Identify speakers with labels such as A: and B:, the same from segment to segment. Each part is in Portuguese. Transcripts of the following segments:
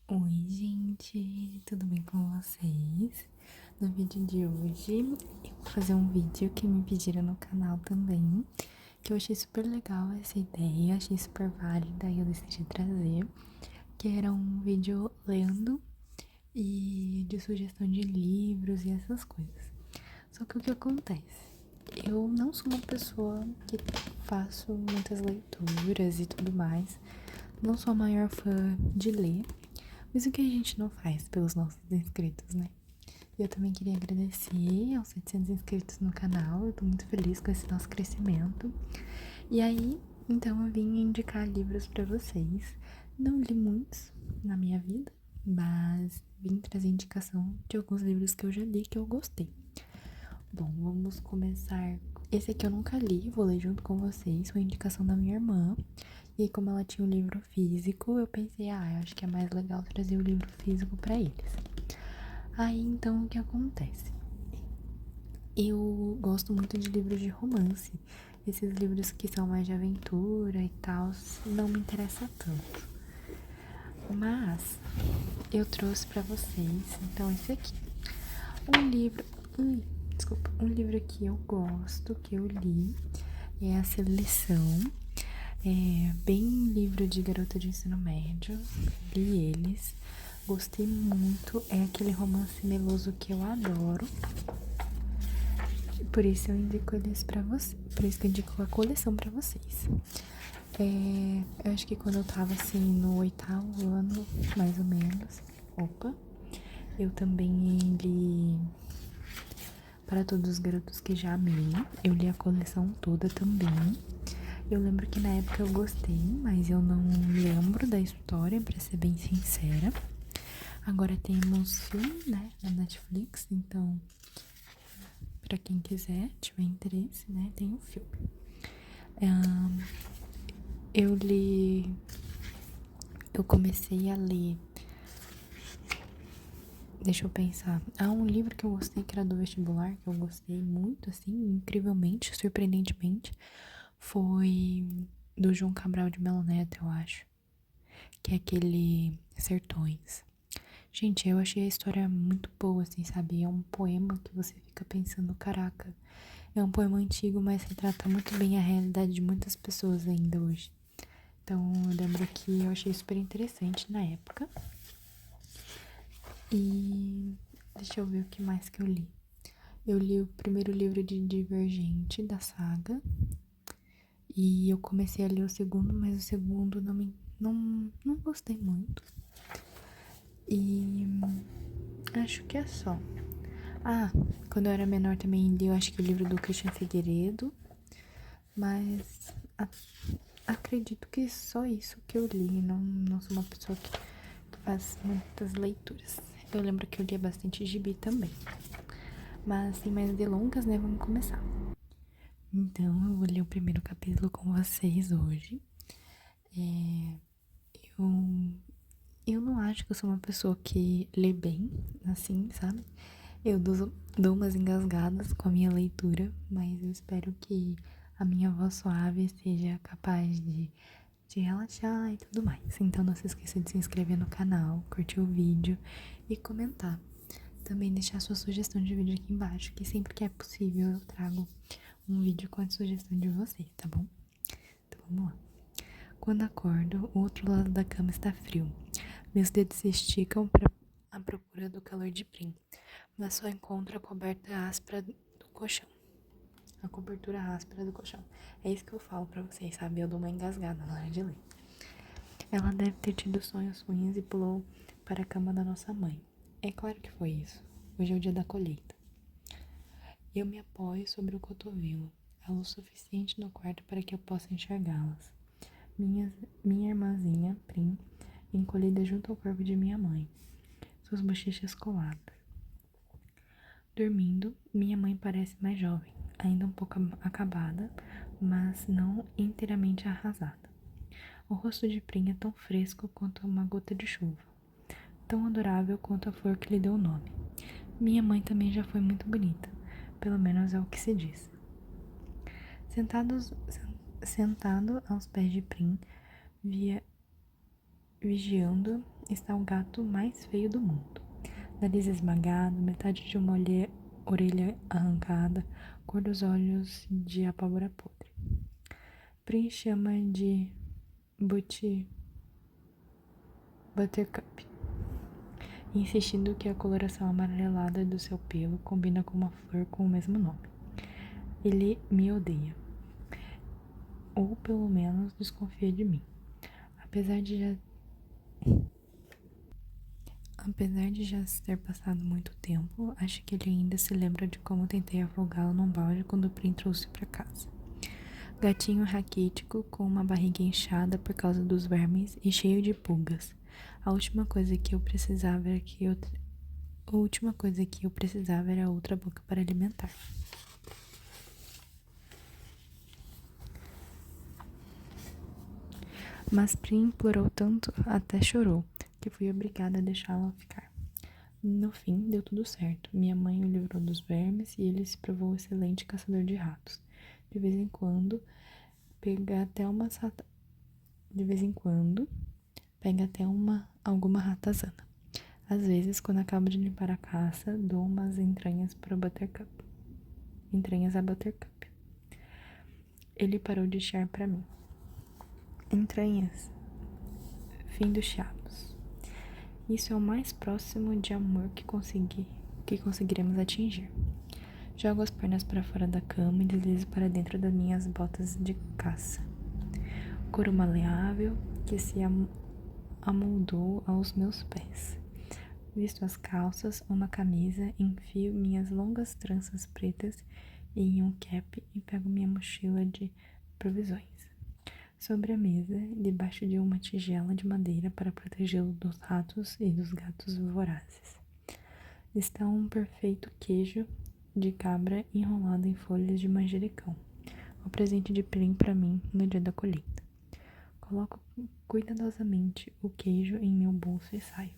A: Oi, gente, tudo bem com vocês? No vídeo de hoje, eu vou fazer um vídeo que me pediram no canal também, que eu achei super legal essa ideia, achei super válida e eu decidi trazer, que era um vídeo lendo e de sugestão de livros e essas coisas. Só que o que acontece? Eu não sou uma pessoa que faço muitas leituras e tudo mais, não sou a maior fã de ler. Mas o que a gente não faz pelos nossos inscritos, né? E eu também queria agradecer aos 700 inscritos no canal. Eu tô muito feliz com esse nosso crescimento. E aí, então eu vim indicar livros pra vocês. Não li muitos na minha vida, mas vim trazer indicação de alguns livros que eu já li que eu gostei. Bom, vamos começar. Esse aqui eu nunca li, vou ler junto com vocês. Foi indicação da minha irmã. E como ela tinha um livro físico, eu pensei, eu acho que é mais legal trazer o livro físico pra eles. Aí então o que acontece? Eu gosto muito de livros de romance. Esses livros que são mais de aventura e tal, não me interessa tanto. Mas eu trouxe pra vocês, então esse aqui. Um livro, desculpa, um livro que eu gosto, que eu li, é A Seleção. É bem livro de garota de ensino médio. Li eles. Gostei muito. É aquele romance meloso que eu adoro. Por isso eu indico eles pra vocês. Por isso que eu indico a coleção pra vocês. Eu acho que quando eu tava assim no 8º ano, mais ou menos. Opa! Eu também li Para Todos os Garotos que Já Amei. Eu li a coleção toda também. Eu lembro que na época eu gostei, mas eu não lembro da história, pra ser bem sincera. Agora temos filme, né, na Netflix, então, pra quem quiser, tiver interesse, né, tem um filme. Eu li, eu comecei a ler, deixa eu pensar, um livro que eu gostei, que era do vestibular, que eu gostei muito, assim, incrivelmente, surpreendentemente, foi do João Cabral de Melo Neto, eu acho, que é aquele Sertões. Gente, eu achei a história muito boa, assim, sabe? É um poema que você fica pensando, caraca, é um poema antigo, mas retrata muito bem a realidade de muitas pessoas ainda hoje. Então, eu lembro que eu achei super interessante na época. E deixa eu ver o que mais que eu li. Eu li o primeiro livro de Divergente, da saga. E eu comecei a ler o segundo, mas o segundo não gostei muito. E acho que é só. Quando eu era menor também li, eu acho que o livro do Christian Figueiredo, mas acredito que só isso que eu li, não sou uma pessoa que faz muitas leituras. Eu lembro que eu lia bastante gibi também, mas sem mais delongas, né, vamos começar. Então, eu vou ler o primeiro capítulo com vocês hoje. Eu, eu não acho que eu sou uma pessoa que lê bem, assim, sabe? Eu dou umas engasgadas com a minha leitura, mas eu espero que a minha voz suave seja capaz de relaxar e tudo mais. Então não se esqueça de se inscrever no canal, curtir o vídeo e comentar. Também deixar sua sugestão de vídeo aqui embaixo, que sempre que é possível eu trago um vídeo com a sugestão de vocês, tá bom? Então vamos lá. Quando acordo, o outro lado da cama está frio. Meus dedos se esticam à procura do calor de Prim, mas só encontro a coberta áspera do colchão. A cobertura áspera do colchão. É isso que eu falo pra vocês, sabe? Eu dou uma engasgada na hora de ler. Ela deve ter tido sonhos ruins e pulou para a cama da nossa mãe. É claro que foi isso. Hoje é o dia da colheita. Eu me apoio sobre o cotovelo, a luz suficiente no quarto para que eu possa enxergá-las. Minha irmãzinha, Prim, encolhida junto ao corpo de minha mãe, suas bochechas coladas. Dormindo, minha mãe parece mais jovem, ainda um pouco acabada, mas não inteiramente arrasada. O rosto de Prim é tão fresco quanto uma gota de chuva, tão adorável quanto a flor que lhe deu o nome. Minha mãe também já foi muito bonita, pelo menos é o que se diz. Sentado aos pés de Prim, vigiando está o gato mais feio do mundo. Nariz esmagado, metade de uma orelha arrancada, cor dos olhos de abóbora podre. Prin chama de Buttercup, insistindo que a coloração amarelada do seu pelo combina com uma flor com o mesmo nome. Ele me odeia, ou pelo menos desconfia de mim. Apesar de já ter passado muito tempo, acho que ele ainda se lembra de como tentei afogá-lo num balde quando o Prim trouxe para casa. Gatinho raquítico, com uma barriga inchada por causa dos vermes e cheio de pulgas. A última coisa que eu precisava era outra boca para alimentar. Mas Prim implorou tanto, até chorou, que fui obrigada a deixá-la ficar. No fim, deu tudo certo. Minha mãe o livrou dos vermes e ele se provou um excelente caçador de ratos. De vez em quando, pega até alguma ratazana. Às vezes, quando acabo de limpar a caça, dou umas entranhas a Buttercup. Ele parou de chiar para mim. Entranhas. Fim dos chiados. Isso é o mais próximo de amor que conseguiremos atingir. Jogo as pernas para fora da cama e deslizo para dentro das minhas botas de caça. Couro maleável que se amoldou aos meus pés. Visto as calças, uma camisa, enfio minhas longas tranças pretas em um cap e pego minha mochila de provisões. Sobre a mesa, debaixo de uma tigela de madeira para protegê-lo dos ratos e dos gatos vorazes, está um perfeito queijo de cabra enrolado em folhas de manjericão, o presente de Prim para mim no dia da colheita. Coloco cuidadosamente o queijo em meu bolso e saio.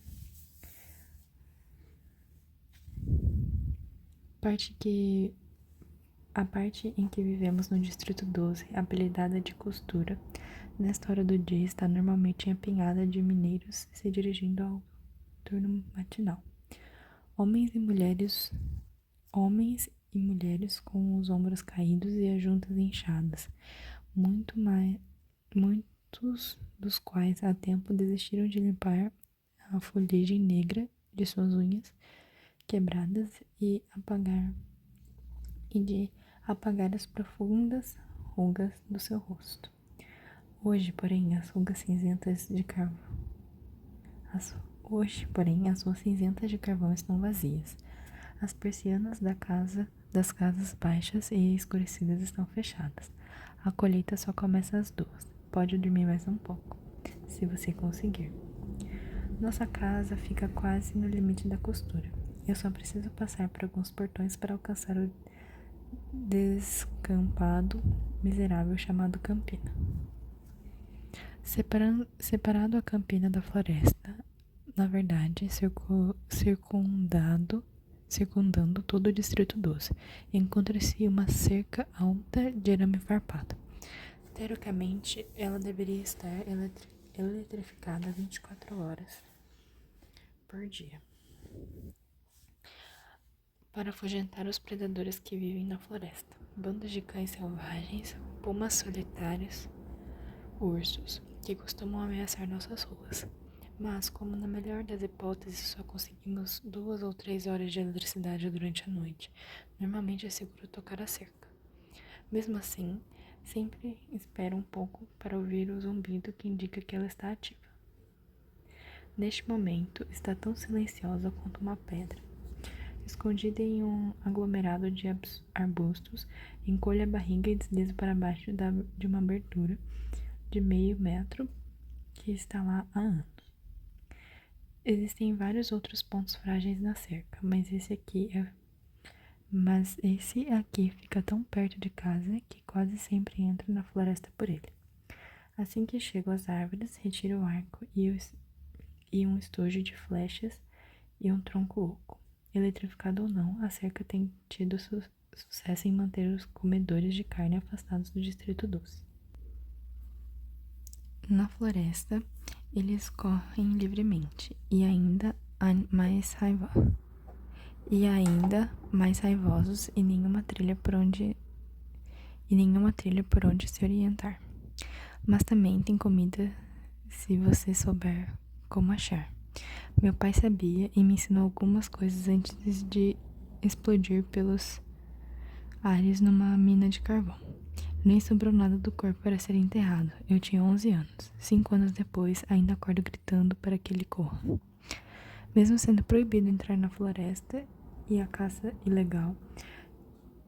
A: A parte em que vivemos no Distrito 12, apelidada de Costura, nesta hora do dia está normalmente empenhada de mineiros se dirigindo ao turno matinal. Homens e mulheres com os ombros caídos e as juntas inchadas, muitos dos quais há tempo desistiram de limpar a folhagem negra de suas unhas quebradas e de apagar as profundas rugas do seu rosto. Hoje, porém, as ruas cinzentas de carvão estão vazias. As persianas das casas baixas e escurecidas estão fechadas. A colheita só começa às 2. Pode dormir mais um pouco, se você conseguir. Nossa casa fica quase no limite da costura. Eu só preciso passar por alguns portões para alcançar o descampado miserável chamado Campina. Separado a Campina da floresta, na verdade, circundando todo o Distrito 12, encontra-se uma cerca alta de arame farpado. Teoricamente, ela deveria estar eletrificada 24 horas por dia, para afugentar os predadores que vivem na floresta. Bandas de cães selvagens, pumas solitários, ursos, que costumam ameaçar nossas ruas. Mas, como na melhor das hipóteses só conseguimos 2 ou 3 horas de eletricidade durante a noite, normalmente é seguro tocar a cerca. Mesmo assim, sempre espero um pouco para ouvir o zumbido que indica que ela está ativa. Neste momento, está tão silenciosa quanto uma pedra. Escondida em um aglomerado de arbustos, encolho a barriga e deslizo para baixo de uma abertura de meio metro que está lá há anos. Existem vários outros pontos frágeis na cerca, mas esse aqui fica tão perto de casa que quase sempre entro na floresta por ele. Assim que chego às árvores, retiro o arco e um estojo de flechas e um tronco oco. Eletrificado ou não, a cerca tem tido sucesso em manter os comedores de carne afastados do Distrito 12. Na floresta, eles correm livremente e ainda mais raivosos e nenhuma trilha por onde se orientar. Mas também tem comida se você souber como achar. Meu pai sabia e me ensinou algumas coisas antes de explodir pelos ares numa mina de carvão. Nem sobrou nada do corpo para ser enterrado. Eu tinha 11 anos. 5 anos depois, ainda acordo gritando para que ele corra. Mesmo sendo proibido entrar na floresta e a caça ilegal,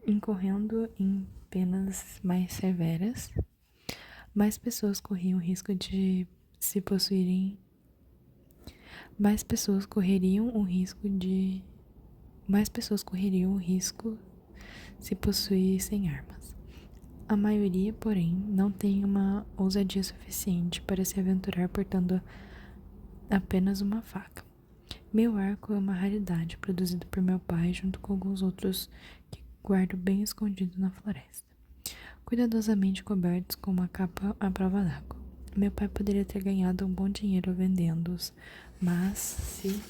A: incorrendo em penas mais severas, mais pessoas corriam o risco de se possuírem. Mais pessoas correriam o risco se possuíssem armas. A maioria, porém, não tem uma ousadia suficiente para se aventurar portando apenas uma faca. Meu arco é uma raridade, produzido por meu pai junto com alguns outros que guardo bem escondido na floresta, cuidadosamente cobertos com uma capa à prova d'água. Meu pai poderia ter ganhado um bom dinheiro vendendo-os, mas se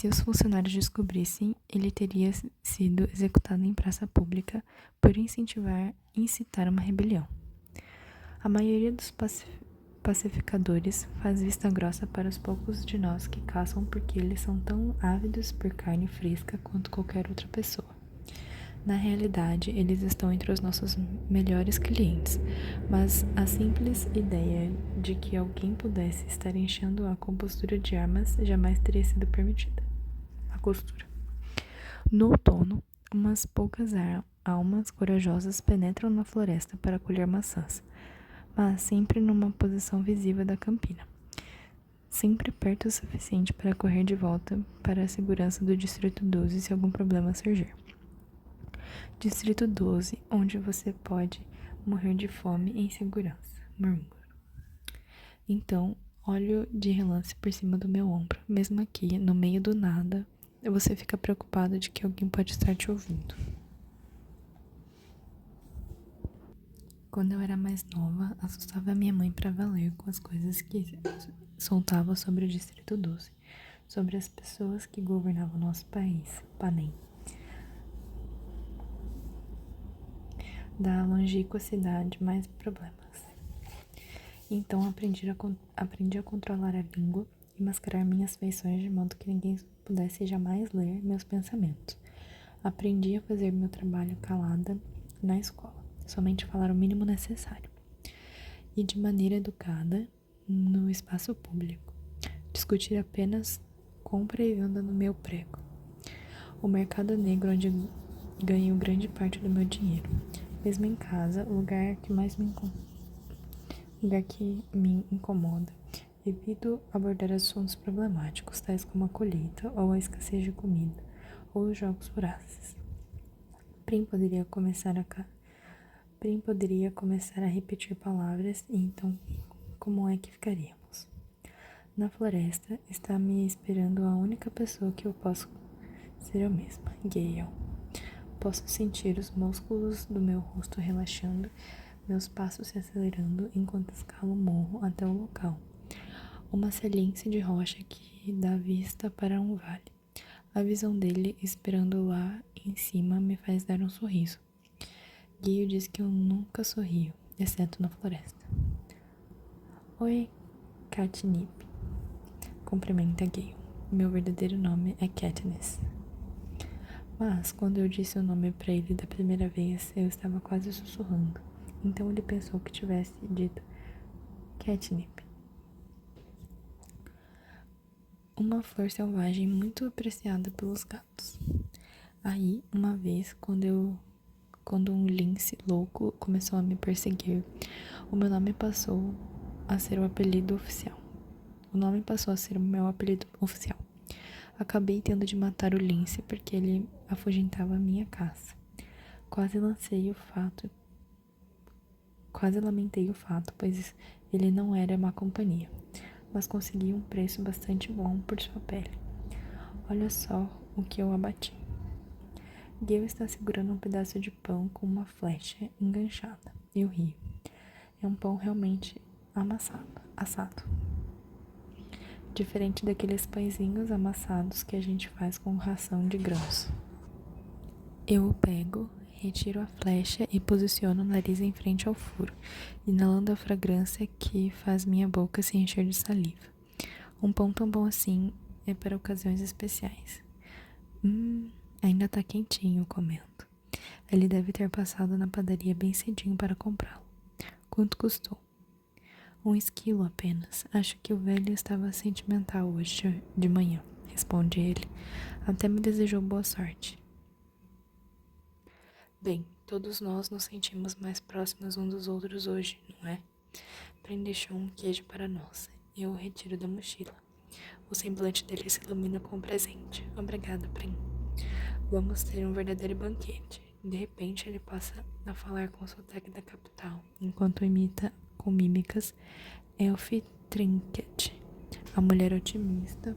A: os funcionários descobrissem, ele teria sido executado em praça pública por incitar uma rebelião. A maioria dos pacificadores faz vista grossa para os poucos de nós que caçam porque eles são tão ávidos por carne fresca quanto qualquer outra pessoa. Na realidade, eles estão entre os nossos melhores clientes, mas a simples ideia de que alguém pudesse estar enchendo a compostura de armas jamais teria sido permitida. A costura. No outono, umas poucas almas corajosas penetram na floresta para colher maçãs, mas sempre numa posição visível da campina. Sempre perto o suficiente para correr de volta para a segurança do Distrito 12 se algum problema surgir. Distrito 12, onde você pode morrer de fome em segurança, murmuro. Então, olho de relance por cima do meu ombro. Mesmo aqui, no meio do nada, você fica preocupado de que alguém pode estar te ouvindo. Quando eu era mais nova, assustava minha mãe para valer com as coisas que soltava sobre o Distrito 12, sobre as pessoas que governavam nosso país, Panem. Da longínqua cidade, mais problemas. Então aprendi a controlar a língua e mascarar minhas feições de modo que ninguém pudesse jamais ler meus pensamentos. Aprendi a fazer meu trabalho calada na escola, somente falar o mínimo necessário. E de maneira educada, no espaço público, discutir apenas compra e venda no meu prego. O mercado negro onde ganho grande parte do meu dinheiro. Mesmo em casa, o lugar que me incomoda. Evito abordar assuntos problemáticos, tais como a colheita, ou a escassez de comida, ou os jogos vorazes. Prim poderia começar a repetir palavras, e então como é que ficaríamos? Na floresta está me esperando a única pessoa que eu posso ser eu mesma, Gale. Posso sentir os músculos do meu rosto relaxando, meus passos se acelerando enquanto escalo o morro até o local. Uma saliência de rocha que dá vista para um vale. A visão dele esperando lá em cima me faz dar um sorriso. Gale diz que eu nunca sorrio, exceto na floresta. Oi, Catnip. Cumprimenta Gale. Meu verdadeiro nome é Katniss. Mas, quando eu disse o nome para ele da primeira vez, eu estava quase sussurrando. Então ele pensou que tivesse dito Catnip. Uma flor selvagem muito apreciada pelos gatos. Aí, uma vez, quando um lince louco começou a me perseguir, o nome passou a ser o meu apelido oficial. Acabei tendo de matar o lince porque ele afugentava a minha caça. Quase lamentei o fato, pois ele não era má companhia, mas consegui um preço bastante bom por sua pele. Olha só o que eu abati. Gale está segurando um pedaço de pão com uma flecha enganchada. Eu rio. é um pão realmente assado. Diferente daqueles pãezinhos amassados que a gente faz com ração de grãos. Eu o pego, retiro a flecha e posiciono o nariz em frente ao furo, inalando a fragrância que faz minha boca se encher de saliva. Um pão tão bom assim é para ocasiões especiais. Ainda tá quentinho, comento. Ele deve ter passado na padaria bem cedinho para comprá-lo. Quanto custou? 1 esquilo apenas. Acho que o velho estava sentimental hoje de manhã, responde ele. Até me desejou boa sorte. Bem, todos nós nos sentimos mais próximos uns dos outros hoje, não é? Prim deixou um queijo para nós. Eu o retiro da mochila. O semblante dele se ilumina com o presente. Obrigado, Prim. Vamos ter um verdadeiro banquete. De repente, ele passa a falar com o sotaque da capital, enquanto imita com mímicas Elf Trinket, a mulher otimista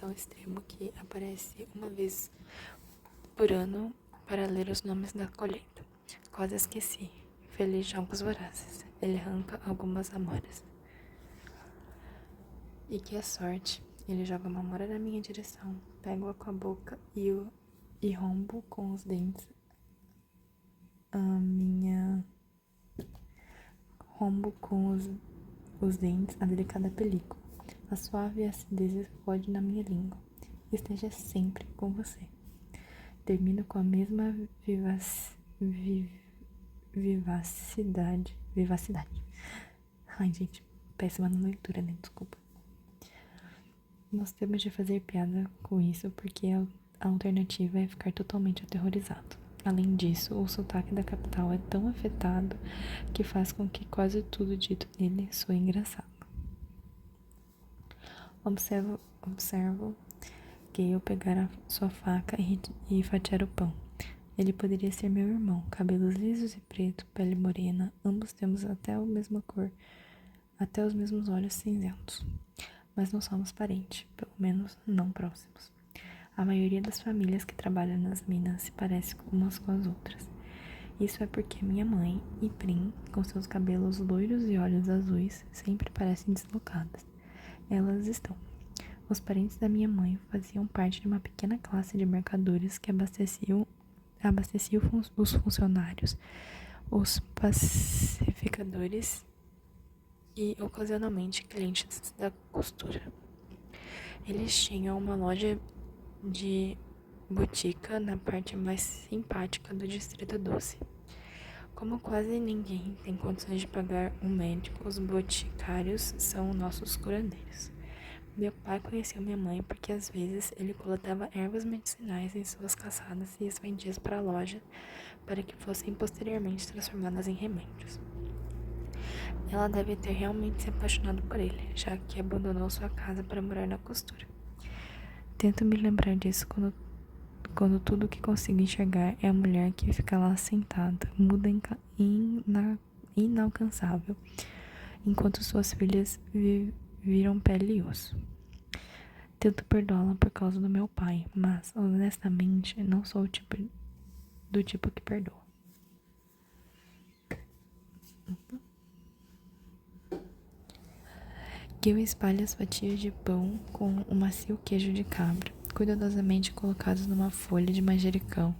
A: ao extremo que aparece uma vez por ano para ler os nomes da colheita. Quase esqueci. Feliz jogos vorazes. Ele arranca algumas amoras. E que a sorte. Ele joga uma amora na minha direção. Pego-a com a boca e rombo com os dentes os dentes a delicada película. A suave acidez explode na minha língua. Esteja sempre com você. Termino com a mesma vivacidade. Ai, gente, péssima na leitura, né? Desculpa. Nós temos de fazer piada com isso porque a alternativa é ficar totalmente aterrorizado. Além disso, o sotaque da capital é tão afetado que faz com que quase tudo dito nele soe engraçado. Observo Gale pegar a sua faca e fatiar o pão. Ele poderia ser meu irmão, cabelos lisos e preto, pele morena, ambos temos até a mesma cor, até os mesmos olhos cinzentos. Mas não somos parentes, pelo menos não próximos. A maioria das famílias que trabalham nas minas se parece umas com as outras. Isso é porque minha mãe e Prim, com seus cabelos loiros e olhos azuis, sempre parecem deslocadas. Elas estão. Os parentes da minha mãe faziam parte de uma pequena classe de mercadores que abasteciam os funcionários, os pacificadores e, ocasionalmente, clientes da costura. Eles tinham uma loja de botica na parte mais simpática do Distrito Doce. Como quase ninguém tem condições de pagar um médico, os boticários são nossos curandeiros. Meu pai conheceu minha mãe porque às vezes ele coletava ervas medicinais em suas caçadas e as vendia para a loja para que fossem posteriormente transformadas em remédios. Ela deve ter realmente se apaixonado por ele, já que abandonou sua casa para morar na costura. Tento me lembrar disso quando tudo que consigo enxergar é a mulher que fica lá sentada, muda inalcançável, enquanto suas filhas viram pele e osso. Tento perdoá-la por causa do meu pai, mas, honestamente, não sou do tipo que perdoa. Gil espalha as fatias de pão com o macio queijo de cabra, cuidadosamente colocados numa folha de manjericão,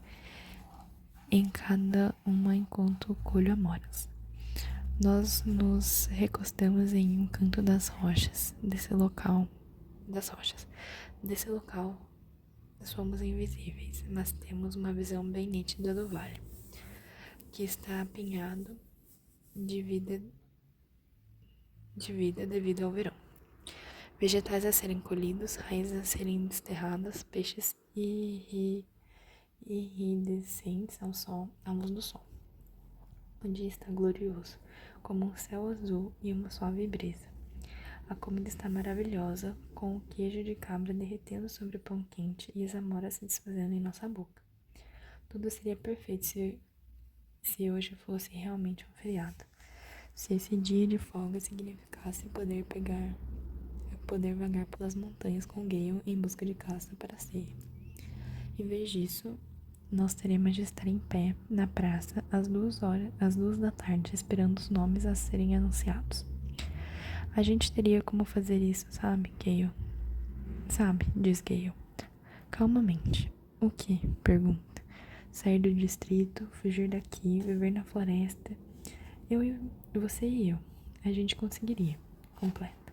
A: em cada uma enquanto colho amoras. Nós nos recostamos em um canto das rochas. Desse local, somos invisíveis, mas temos uma visão bem nítida do vale, que está apinhado de vida devido ao verão. Vegetais a serem colhidos, raízes a serem desterradas, peixes iridescentes à luz do sol. O dia está glorioso, como um céu azul e uma suave brisa. A comida está maravilhosa, com o queijo de cabra derretendo sobre o pão quente e as amoras se desfazendo em nossa boca. Tudo seria perfeito se hoje fosse realmente um feriado. Se esse dia de folga significasse poder vagar pelas montanhas com Gale em busca de caça para a ceia. Em vez disso, nós teremos de estar em pé na praça às 2 da tarde, esperando os nomes a serem anunciados. A gente teria como fazer isso, sabe, Gale? Sabe, diz Gale. Calmamente. O que? Pergunta. Sair do distrito, fugir daqui, viver na floresta. Você e eu. A gente conseguiria. Completa.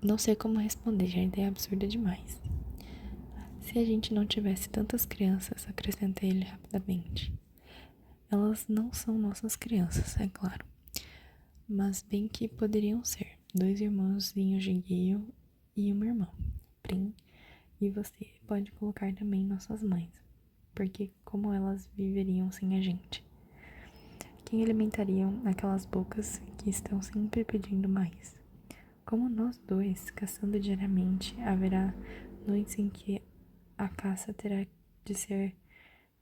A: Não sei como responder, já a ideia é absurda demais. Se a gente não tivesse tantas crianças, acrescenta ele rapidamente. Elas não são nossas crianças, é claro. Mas bem que poderiam ser. 2 irmãozinhos de Gale e uma irmã, Prim. E você pode colocar também nossas mães. Porque como elas viveriam sem a gente? Quem alimentariam aquelas bocas que estão sempre pedindo mais? Como nós dois, caçando diariamente, haverá noites em que a caça terá de ser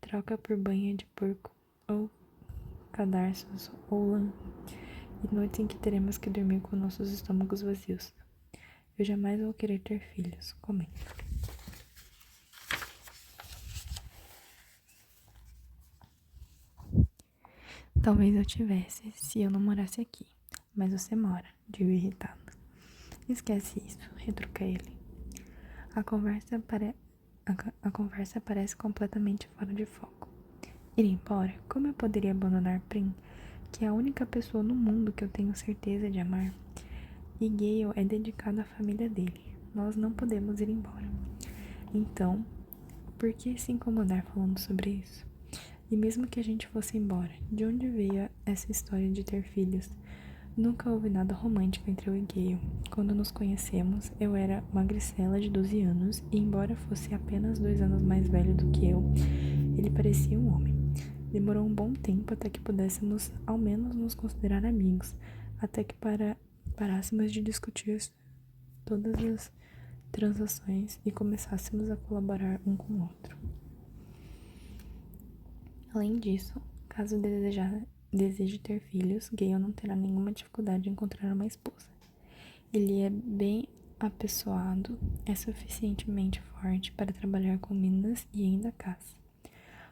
A: troca por banha de porco ou cadarços ou lã, e noites em que teremos que dormir com nossos estômagos vazios. Eu jamais vou querer ter filhos, comenta. Talvez eu tivesse, se eu não morasse aqui, mas você mora, digo irritado. Esquece isso, retruca ele. A conversa parece completamente fora de foco. Ir embora? Como eu poderia abandonar Prim, que é a única pessoa no mundo que eu tenho certeza de amar? E Gale é dedicado à família dele. Nós não podemos ir embora. Então, por que se incomodar falando sobre isso? E mesmo que a gente fosse embora, de onde veio essa história de ter filhos? Nunca houve nada romântico entre eu e Gale. Quando nos conhecemos, eu era magricela de 12 anos e, embora fosse apenas 2 anos mais velho do que eu, ele parecia um homem. Demorou um bom tempo até que pudéssemos ao menos nos considerar amigos, até que parássemos de discutir todas as transações e começássemos a colaborar um com o outro. Além disso, caso deseje ter filhos, Gale não terá nenhuma dificuldade em encontrar uma esposa. Ele é bem apessoado, é suficientemente forte para trabalhar com minas e ainda caça.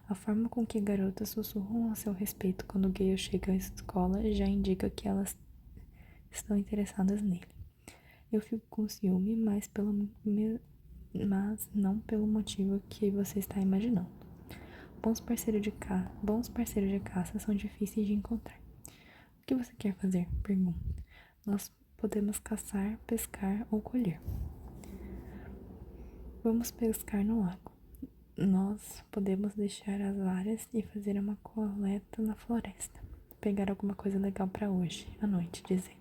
A: A forma com que garotas sussurram a seu respeito quando Gale chega à escola já indica que elas estão interessadas nele. Eu fico com ciúme, mas não pelo motivo que você está imaginando. Bons parceiros de caça são difíceis de encontrar. O que você quer fazer? Pergunta. Nós podemos caçar, pescar ou colher. Vamos pescar no lago. Nós podemos deixar as varas e fazer uma coleta na floresta. Pegar alguma coisa legal para hoje, à noite, diz ele.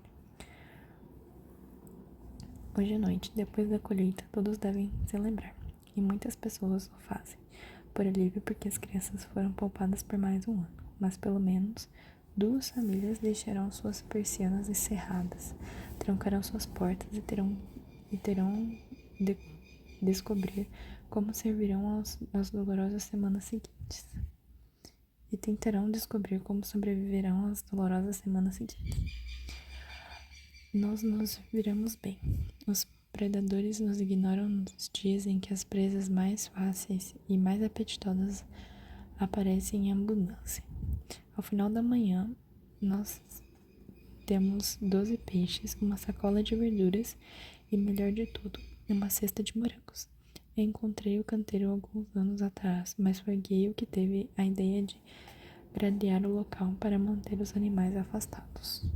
A: Hoje à noite, depois da colheita, todos devem celebrar. E muitas pessoas o fazem. Por alívio, porque as crianças foram poupadas por mais um ano. Mas pelo menos 2 famílias deixarão suas persianas encerradas, trancarão suas portas e terão de descobrir como servirão às dolorosas semanas seguintes. E tentarão descobrir como sobreviverão às dolorosas semanas seguintes. Nós nos viramos bem. Os predadores nos ignoram nos dias em que as presas mais fáceis e mais apetitosas aparecem em abundância. Ao final da manhã, nós temos 12 peixes, uma sacola de verduras e, melhor de tudo, uma cesta de morangos. Eu encontrei o canteiro alguns anos atrás, mas foi Gale que teve a ideia de gradear o local para manter os animais afastados.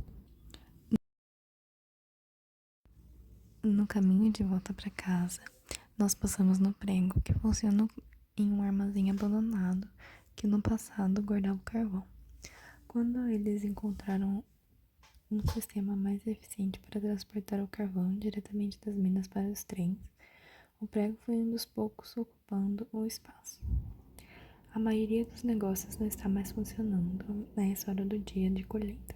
A: No caminho de volta para casa, nós passamos no prego, que funciona em um armazém abandonado que no passado guardava o carvão. Quando eles encontraram um sistema mais eficiente para transportar o carvão diretamente das minas para os trens, o prego foi um dos poucos ocupando o espaço. A maioria dos negócios não está mais funcionando a essa hora do dia de colheita,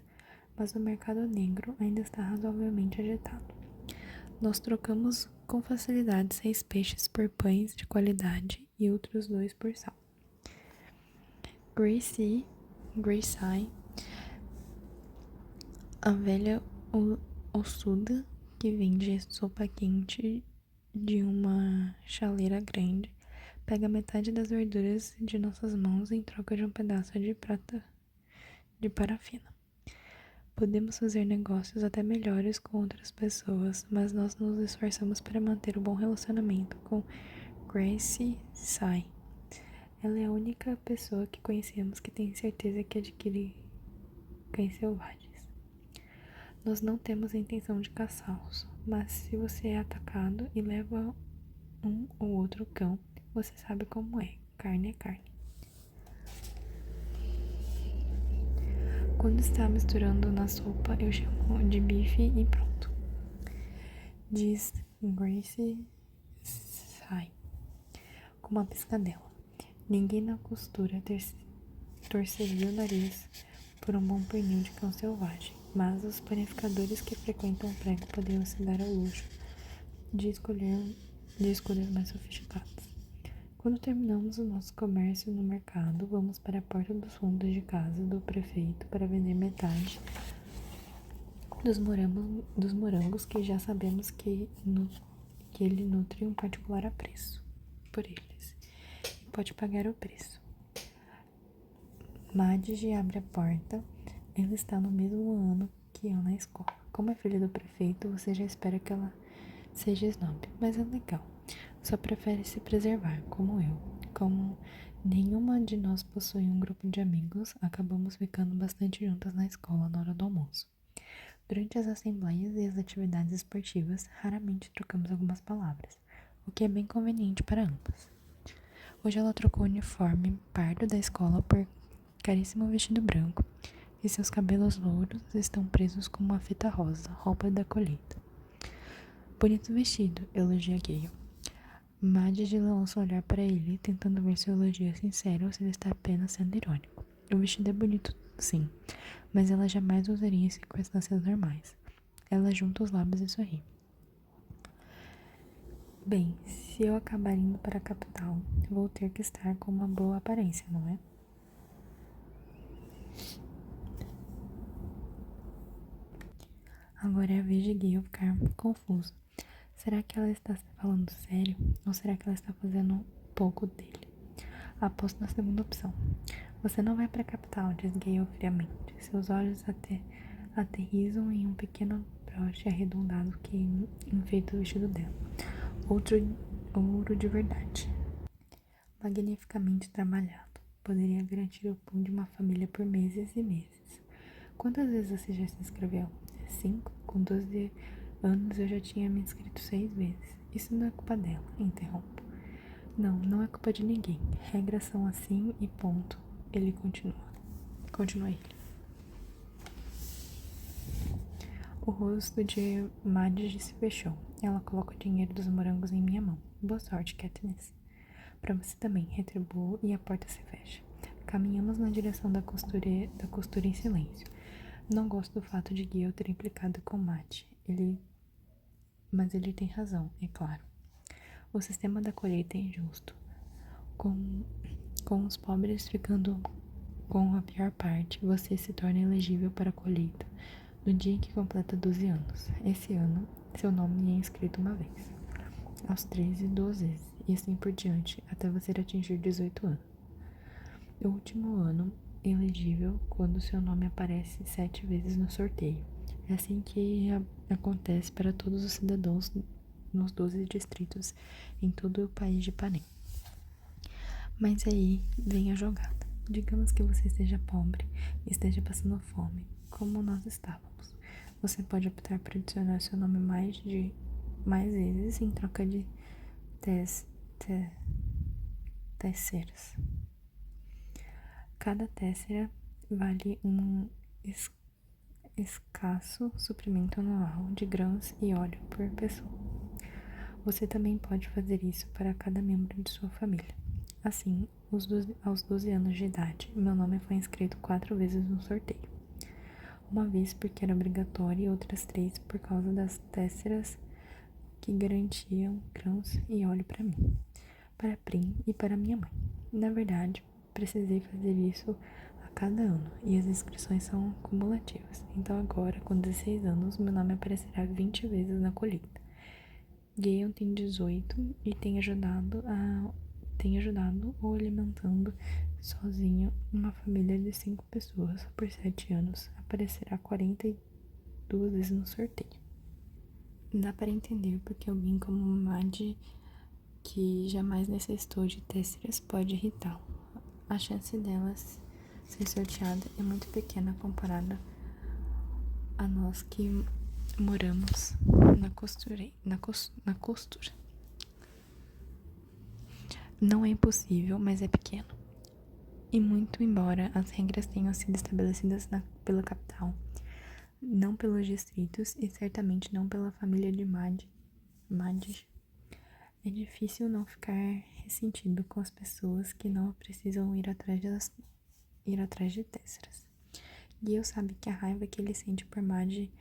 A: mas o mercado negro ainda está razoavelmente agitado. Nós trocamos com facilidade 6 peixes por pães de qualidade e outros 2 por sal. Gracie, a velha ossuda que vende sopa quente de uma chaleira grande, pega metade das verduras de nossas mãos em troca de um pedaço de prata de parafina. Podemos fazer negócios até melhores com outras pessoas, mas nós nos esforçamos para manter o bom relacionamento com Gracie Sai. Ela é a única pessoa que conhecemos que tem certeza que adquire cães selvagens. Nós não temos a intenção de caçá-los, mas se você é atacado e leva um ou outro cão, você sabe como é. Carne é carne. Quando está misturando na sopa, eu chamo de bife e pronto. Diz Gracie Sai, com uma piscadela. Ninguém na costura torceria o nariz por um bom pernil de cão selvagem, mas os panificadores que frequentam o prédio poderiam se dar ao luxo de escolhas mais sofisticadas. Quando terminamos o nosso comércio no mercado, vamos para a porta dos fundos de casa do prefeito para vender metade dos morangos que já sabemos que ele nutre um particular apreço por eles e pode pagar o preço. Madge abre a porta. Ela está no mesmo ano que eu na escola. Como é filha do prefeito, você já espera que ela seja snob, mas é legal. Só prefere se preservar, como eu. Como nenhuma de nós possui um grupo de amigos, acabamos ficando bastante juntas na escola na hora do almoço. Durante as assembleias e as atividades esportivas, raramente trocamos algumas palavras, o que é bem conveniente para ambas. Hoje ela trocou o uniforme pardo da escola por caríssimo vestido branco, e seus cabelos louros estão presos com uma fita rosa, roupa da colheita. Bonito vestido, elogia Gale. Madge lança um olhar para ele, tentando ver se o elogio é sincero ou se ele está apenas sendo irônico. O vestido é bonito, sim, mas ela jamais usaria em circunstâncias normais. Ela junta os lábios e sorri. Bem, se eu acabar indo para a capital, vou ter que estar com uma boa aparência, não é? Agora é a vez de Gale ficar confuso. Será que ela está falando sério? Ou será que ela está fazendo um pouco dele? Aposto na segunda opção. Você não vai para a capital, diz Gale friamente. Seus olhos aterrissam em um pequeno broche arredondado que enfeita o vestido dela. Ouro de verdade. Magnificamente trabalhado. Poderia garantir o pão de uma família por meses e meses. Quantas vezes você já se inscreveu? 5? Com 12 anos eu já tinha me inscrito 6 vezes. Isso não é culpa dela, interrompo. Não, não é culpa de ninguém. Regras são assim e ponto. Ele continua. Continua ele. O rosto de Madge se fechou. Ela coloca o dinheiro dos morangos em minha mão. Boa sorte, Katniss. Pra você também, retribuo e a porta se fecha. Caminhamos na direção da costura em silêncio. Não gosto do fato de Gale ter implicado com Madge. Mas ele tem razão, é claro. O sistema da colheita é injusto, com os pobres ficando com a pior parte. Você se torna elegível para a colheita no dia em que completa 12 anos. Esse ano, seu nome é inscrito uma vez, aos 13, 2 vezes, e assim por diante, até você atingir 18 anos. O último ano é elegível quando seu nome aparece 7 vezes no sorteio. É assim que acontece para todos os cidadãos nos 12 distritos em todo o país de Panem. Mas aí vem a jogada. Digamos que você esteja pobre e esteja passando fome, como nós estávamos. Você pode optar por adicionar seu nome mais vezes em troca de tesseras. Cada tessera vale um escasso suprimento anual de grãos e óleo por pessoa. Você também pode fazer isso para cada membro de sua família. Assim, aos 12 anos de idade, meu nome foi inscrito 4 vezes no sorteio. Uma vez porque era obrigatório e outras 3 por causa das tesseras que garantiam grãos e óleo para mim, para Prim e para minha mãe. Na verdade, precisei fazer isso a cada ano e as inscrições são cumulativas. Então agora, com 16 anos, meu nome aparecerá 20 vezes na colheita. Gale tem 18 e tem ajudado ou alimentando sozinho uma família de 5 pessoas por 7 anos. Aparecerá 42 vezes no sorteio. Dá para entender porque alguém como Maddie, que jamais necessitou de tésseras, pode irritá-lo. A chance delas ser sorteada é muito pequena comparada a nós que moramos na costura. Não é impossível, mas é pequeno. E muito embora as regras tenham sido estabelecidas pela capital, não pelos distritos e certamente não pela família de Maddie, é difícil não ficar ressentido com as pessoas que não precisam ir atrás de tésseras. Gale sabe que a raiva que ele sente por Maddie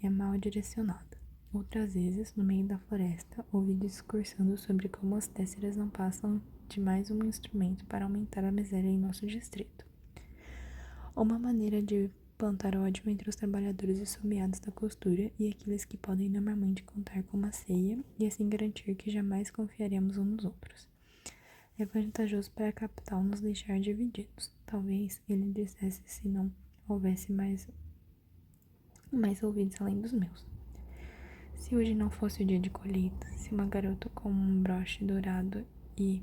A: é mal direcionada. Outras vezes, no meio da floresta, ouvi discursando sobre como as tésseras não passam de mais um instrumento para aumentar a miséria em nosso distrito. Uma maneira de plantar ódio entre os trabalhadores esfomeados da costura e aqueles que podem normalmente contar com uma ceia e assim garantir que jamais confiaremos uns nos outros. É vantajoso para a capital nos deixar divididos. Talvez ele dissesse se não houvesse mais ouvidos além dos meus. Se hoje não fosse o dia de colheita, se uma garota com um broche dourado e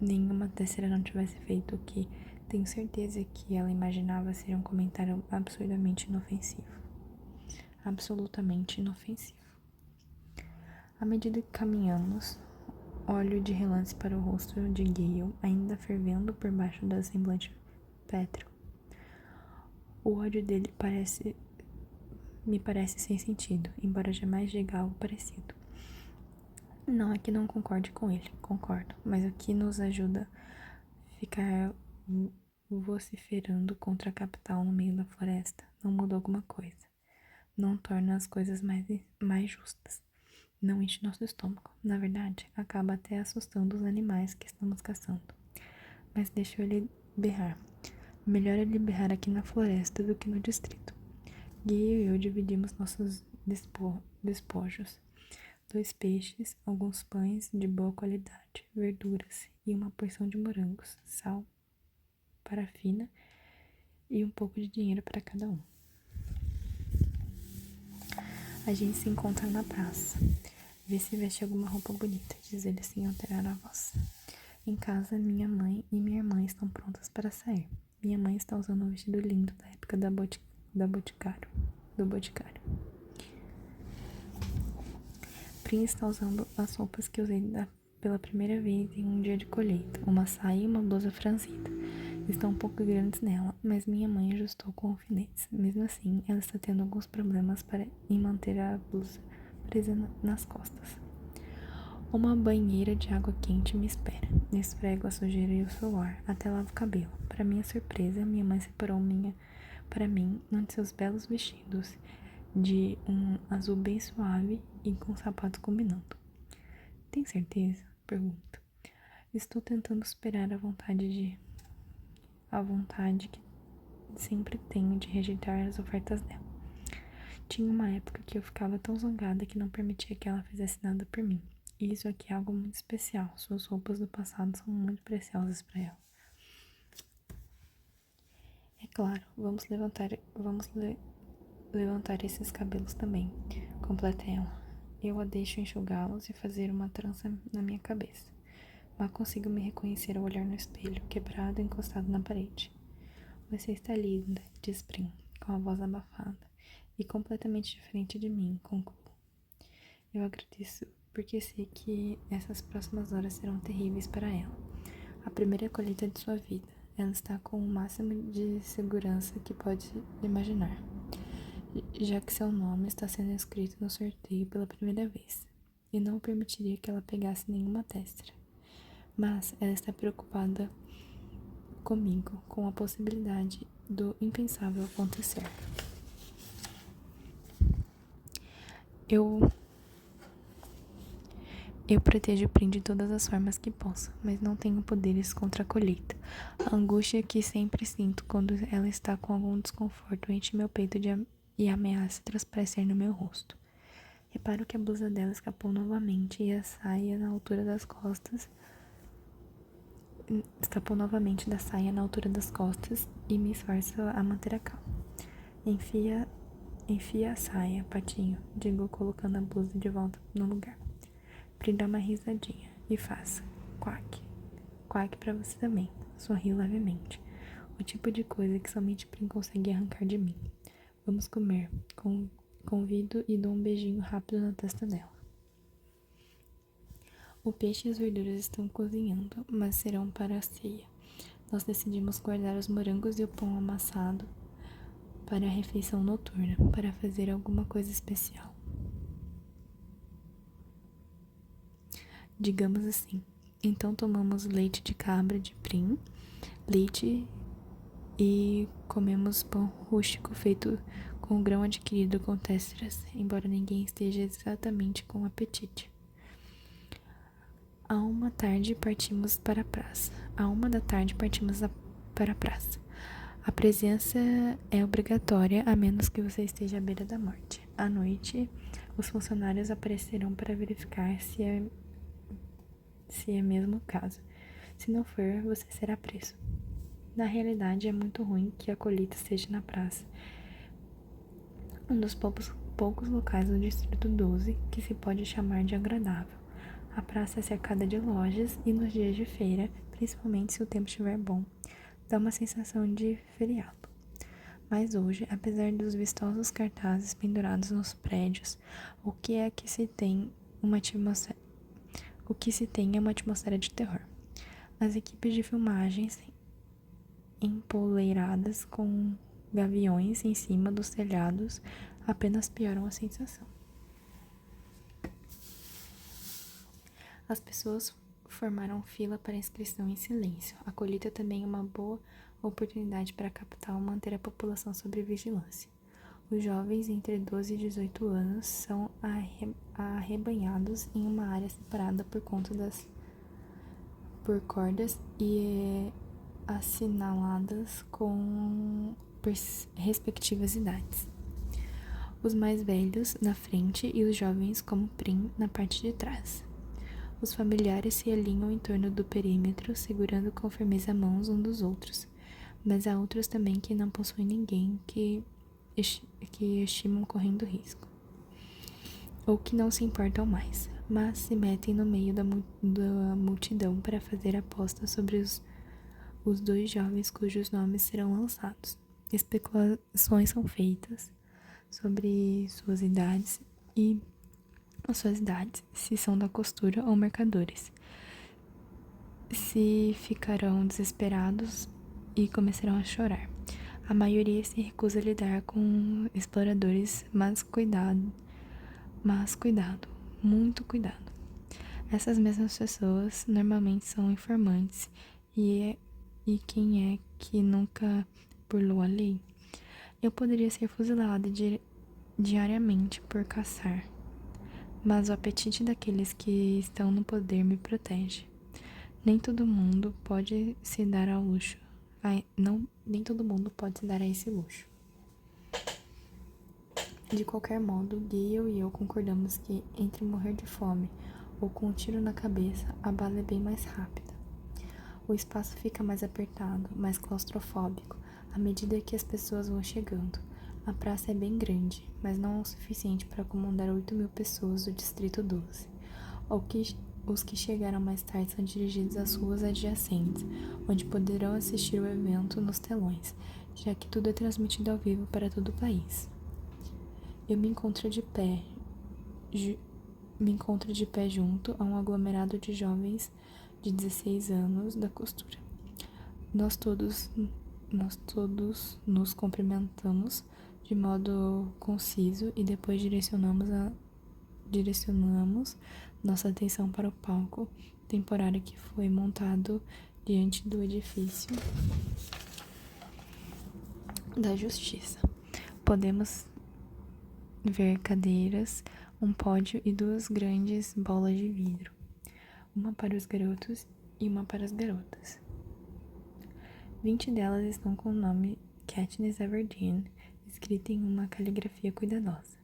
A: nenhuma terceira não tivesse feito o que tenho certeza que ela imaginava ser um comentário absurdamente inofensivo. Absolutamente inofensivo. À medida que caminhamos, olho de relance para o rosto de Gale, ainda fervendo por baixo da semblante pétreo. O ódio dele me parece sem sentido, embora jamais diga algo parecido. Não é que não concorde com ele, concordo, mas o que nos ajuda a ficar vociferando contra a capital no meio da floresta não muda alguma coisa. Não torna as coisas mais justas. Não enche nosso estômago. Na verdade, acaba até assustando os animais que estamos caçando. Mas deixa ele berrar. Melhor ele berrar aqui na floresta do que no distrito. Gale e eu dividimos nossos despojos. 2 peixes, alguns pães de boa qualidade, verduras e uma porção de morangos, sal, parafina e um pouco de dinheiro para cada um. A gente se encontra na praça. Vê se veste alguma roupa bonita, diz ele sem alterar a voz. Em casa, minha mãe e minha irmã estão prontas para sair. Minha mãe está usando um vestido lindo da época do Boticário. Prim está usando as roupas que usei pela primeira vez em um dia de colheita, uma saia e uma blusa franzida. Estão um pouco grandes nela, mas minha mãe ajustou com alfinetes. Mesmo assim, ela está tendo alguns problemas em manter a blusa presa nas costas. Uma banheira de água quente me espera. Esfrego a sujeira e o suor, até lavo o cabelo. Para minha surpresa, minha mãe separou para mim um de seus belos vestidos, de um azul bem suave e com sapatos combinando. Tem certeza? Pergunto. Estou tentando superar a vontade que sempre tenho de rejeitar as ofertas dela. Tinha uma época que eu ficava tão zangada que não permitia que ela fizesse nada por mim. E isso aqui é algo muito especial. Suas roupas do passado são muito preciosas para ela. É claro, vamos levantar esses cabelos também, completa ela. Eu a deixo enxugá-los e fazer uma trança na minha cabeça. Mas consigo me reconhecer ao olhar no espelho, quebrado e encostado na parede. Você está linda, diz Prim, com a voz abafada, e completamente diferente de mim, concluo. Eu agradeço porque sei que essas próximas horas serão terríveis para ela. A primeira colheita de sua vida. Ela está com o máximo de segurança que pode imaginar, já que seu nome está sendo escrito no sorteio pela primeira vez, e não permitiria que ela pegasse nenhuma tésera. Mas ela está preocupada comigo, com a possibilidade do impensável acontecer. Eu protejo Prim de todas as formas que posso, mas não tenho poderes contra a colheita. A angústia que sempre sinto quando ela está com algum desconforto enche meu peito e ameaça transparecer no meu rosto. Reparo que a blusa dela escapou novamente e a saia na altura das costas. Escapou novamente da saia na altura das costas e me esforço a manter a calma. Enfia a saia, patinho, digo colocando a blusa de volta no lugar. Pri dá uma risadinha e faça. Quack. Quack pra você também. Sorriu levemente. O tipo de coisa que somente Prim consegue arrancar de mim. Vamos comer. Convido e dou um beijinho rápido na testa dela. O peixe e as verduras estão cozinhando, mas serão para a ceia. Nós decidimos guardar os morangos e o pão amassado para a refeição noturna, para fazer alguma coisa especial. Digamos assim. Então tomamos leite de cabra de Prim, leite e comemos pão rústico feito com o grão adquirido com têxteras, embora ninguém esteja exatamente com apetite. À 1 da tarde partimos para a praça. A presença é obrigatória, a menos que você esteja à beira da morte. À noite, os funcionários aparecerão para verificar se é mesmo o caso. Se não for, você será preso. Na realidade, é muito ruim que a colheita esteja na praça. Um dos poucos locais do Distrito 12 que se pode chamar de agradável. A praça é cercada de lojas e nos dias de feira, principalmente se o tempo estiver bom, dá uma sensação de feriado. Mas hoje, apesar dos vistosos cartazes pendurados nos prédios, o que se tem é uma atmosfera de terror. As equipes de filmagens empoleiradas com gaviões em cima dos telhados apenas pioram a sensação. As pessoas formaram fila para inscrição em silêncio. A colheita também é uma boa oportunidade para a capital manter a população sob vigilância. Os jovens entre 12 e 18 anos são arrebanhados em uma área separada por cordas e assinaladas com respectivas idades. Os mais velhos na frente e os jovens como Prim na parte de trás. Os familiares se alinham em torno do perímetro, segurando com firmeza mãos um dos outros, mas há outros também que não possuem ninguém que estimam correndo risco, ou que não se importam mais, mas se metem no meio da multidão para fazer apostas sobre os dois jovens cujos nomes serão lançados. Especulações são feitas sobre suas idades, se são da costura ou mercadores, se ficarão desesperados e começarão a chorar. A maioria se recusa a lidar com exploradores, mas cuidado, muito cuidado. Essas mesmas pessoas normalmente são informantes e quem é que nunca burlou a lei? Eu poderia ser fuzilado diariamente por caçar, mas o apetite daqueles que estão no poder me protege. Nem todo mundo pode se dar ao luxo. Nem todo mundo pode se dar a esse luxo. De qualquer modo, Gale e eu concordamos que entre morrer de fome ou com um tiro na cabeça, a bala é bem mais rápida. O espaço fica mais apertado, mais claustrofóbico, à medida que as pessoas vão chegando. A praça é bem grande, mas não o suficiente para acomodar 8.000 pessoas do Distrito 12. Os que chegaram mais tarde são dirigidos às ruas adjacentes, onde poderão assistir o evento nos telões, já que tudo é transmitido ao vivo para todo o país. Eu me encontro de pé junto a um aglomerado de jovens de 16 anos da costura. Nós todos nos cumprimentamos de modo conciso e depois direcionamos nossa atenção para o palco temporário que foi montado diante do edifício da Justiça. Podemos ver cadeiras, um pódio e 2 grandes bolas de vidro, uma para os garotos e uma para as garotas. 20 delas estão com o nome Katniss Everdeen escrito em uma caligrafia cuidadosa.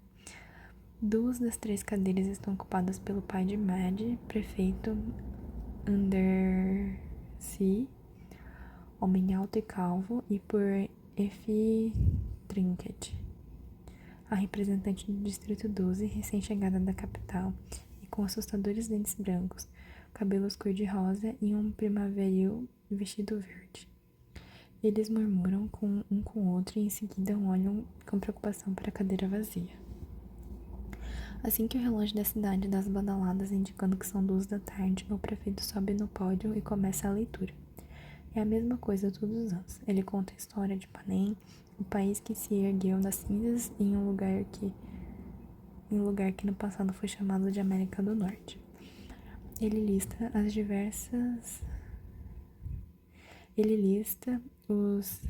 A: 2 das 3 cadeiras estão ocupadas pelo pai de Maddie, prefeito Undersea, homem alto e calvo, e por Effie Trinket, a representante do Distrito 12, recém-chegada da capital, e com assustadores dentes brancos, cabelos cor-de-rosa e um primaveril vestido verde. Eles murmuram um com o outro e em seguida olham com preocupação para a cadeira vazia. Assim que o relógio da cidade dá as badaladas indicando que são 2 da tarde, o prefeito sobe no pódio e começa a leitura. É a mesma coisa todos os anos. Ele conta a história de Panem, o país que se ergueu das cinzas em um lugar que no passado foi chamado de América do Norte. Ele lista os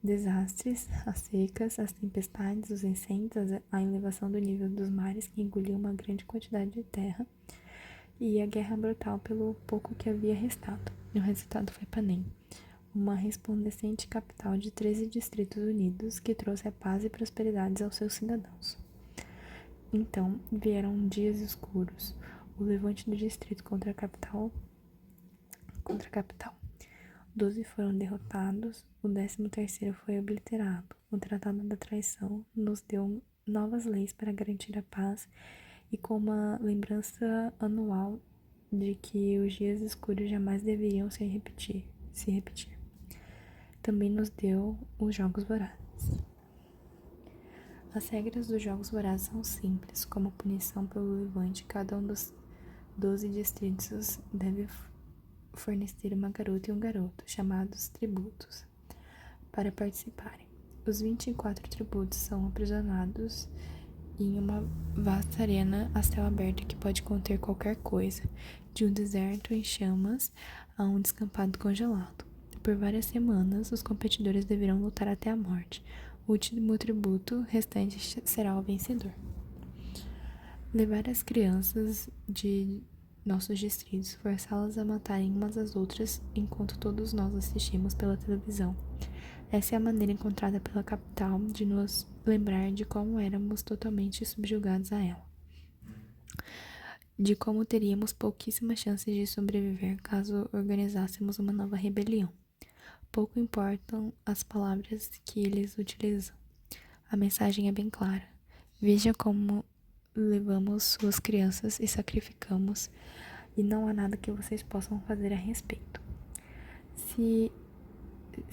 A: desastres, as secas, as tempestades, os incêndios, a elevação do nível dos mares que engoliu uma grande quantidade de terra e a guerra brutal pelo pouco que havia restado. O resultado foi Panem, uma resplandecente capital de 13 distritos unidos que trouxe a paz e prosperidade aos seus cidadãos. Então vieram dias escuros, o levante do distrito contra a capital. 12 foram derrotados, o 13º foi obliterado. O Tratado da Traição nos deu novas leis para garantir a paz e com uma lembrança anual de que os dias escuros jamais deveriam se repetir. Também nos deu os Jogos Vorazes. As regras dos Jogos Vorazes são simples. Como punição pelo levante, cada um dos 12 distritos deve fornecer uma garota e um garoto, chamados tributos, para participarem. Os 24 tributos são aprisionados em uma vasta arena a céu aberto que pode conter qualquer coisa, de um deserto em chamas a um descampado congelado. Por várias semanas, os competidores deverão lutar até a morte. O último tributo restante será o vencedor. Levar as crianças de nossos distritos, forçá-las a matarem umas às outras enquanto todos nós assistimos pela televisão. Essa é a maneira encontrada pela capital de nos lembrar de como éramos totalmente subjugados a ela. De como teríamos pouquíssimas chances de sobreviver caso organizássemos uma nova rebelião. Pouco importam as palavras que eles utilizam. A mensagem é bem clara. Veja como levamos suas crianças e sacrificamos, e não há nada que vocês possam fazer a respeito. Se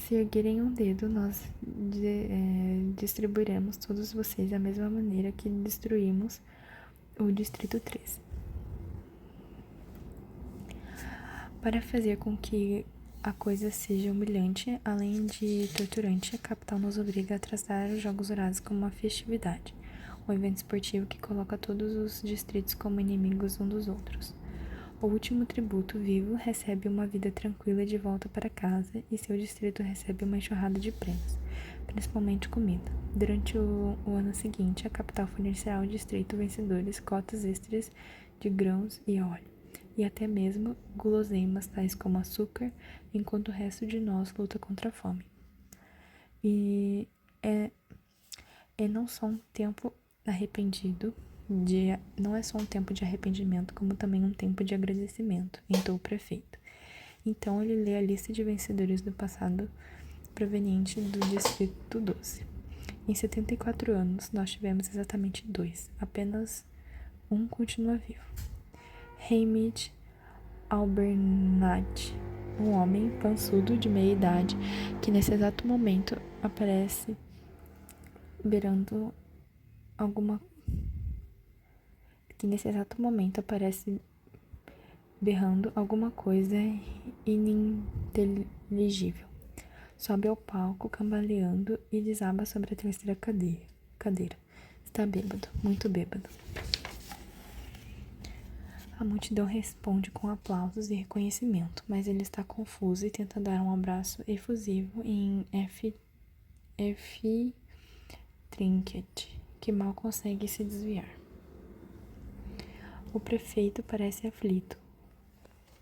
A: erguerem um dedo, nós distribuiremos todos vocês da mesma maneira que destruímos o Distrito 13. Para fazer com que a coisa seja humilhante, além de torturante, a capital nos obriga a tratar os Jogos Vorazes como uma festividade, um evento esportivo que coloca todos os distritos como inimigos um dos outros. O último tributo vivo recebe uma vida tranquila de volta para casa e seu distrito recebe uma enxurrada de prêmios, principalmente comida. Durante o ano seguinte, a capital fornecerá ao distrito vencedores cotas extras de grãos e óleo, e até mesmo guloseimas tais como açúcar, enquanto o resto de nós luta contra a fome. E não só um tempo não é só um tempo de arrependimento, como também um tempo de agradecimento, entoou o prefeito. Então ele lê a lista de vencedores do passado proveniente do Distrito 12. Em 74 anos, nós tivemos exatamente 2. Apenas um continua vivo. Hamish Albernat, um homem pançudo de meia idade que nesse exato momento aparece berrando alguma coisa ininteligível. Sobe ao palco, cambaleando, e desaba sobre a terceira cadeira. Está bêbado, muito bêbado. A multidão responde com aplausos e reconhecimento, mas ele está confuso e tenta dar um abraço efusivo em F. Trinket, que mal consegue se desviar. O prefeito parece aflito.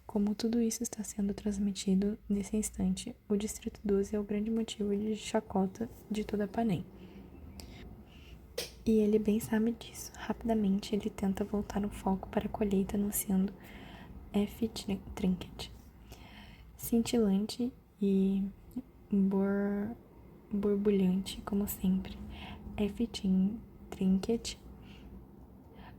A: Como tudo isso está sendo transmitido nesse instante, o Distrito 12 é o grande motivo de chacota de toda Panem. E ele bem sabe disso. Rapidamente, ele tenta voltar o foco para a colheita, anunciando F. Trinket. Cintilante e borbulhante, como sempre. F. Trinket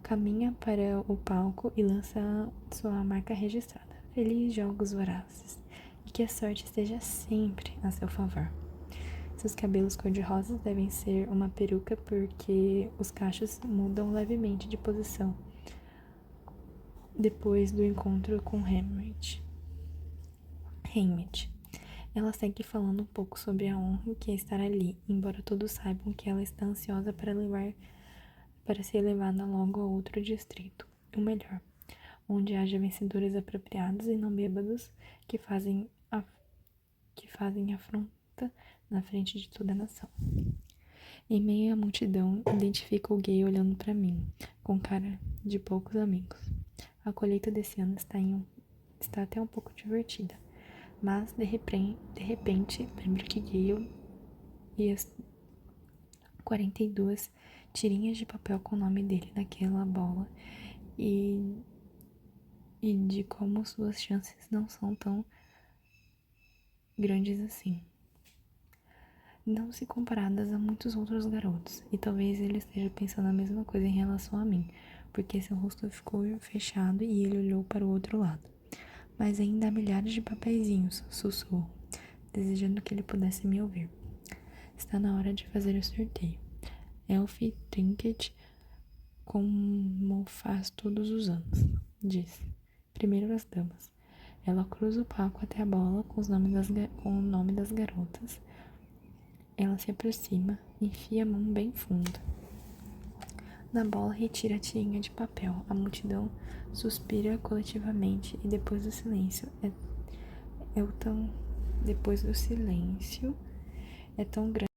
A: caminha para o palco e lança sua marca registrada. Feliz Jogos Vorazes. E que a sorte esteja sempre a seu favor. Seus cabelos cor-de-rosa devem ser uma peruca porque os cachos mudam levemente de posição depois do encontro com Hamlet. Ela segue falando um pouco sobre a honra que é estar ali, embora todos saibam que ela está ansiosa para ser levada logo a outro distrito, o melhor, onde haja vencedores apropriados e não bêbados que fazem afronta na frente de toda a nação. Em meio à multidão, identifico o gay olhando para mim, com cara de poucos amigos. A colheita desse ano está até um pouco divertida, mas de repente lembro que Gale e as 42 tirinhas de papel com o nome dele naquela bola e de como suas chances não são tão grandes assim. Não se comparadas a muitos outros garotos, e talvez ele esteja pensando a mesma coisa em relação a mim, porque seu rosto ficou fechado e ele olhou para o outro lado. Mas ainda há milhares de papeizinhos, sussurro, desejando que ele pudesse me ouvir. Está na hora de fazer o sorteio. Elfie Trinket, como faz todos os anos, diz. Primeiro as damas. Ela cruza o palco até a bola com o nome das garotas. Ela se aproxima, enfia a mão bem fundo. Na bola, retira a tirinha de papel. A multidão suspira coletivamente e depois do silêncio é tão grande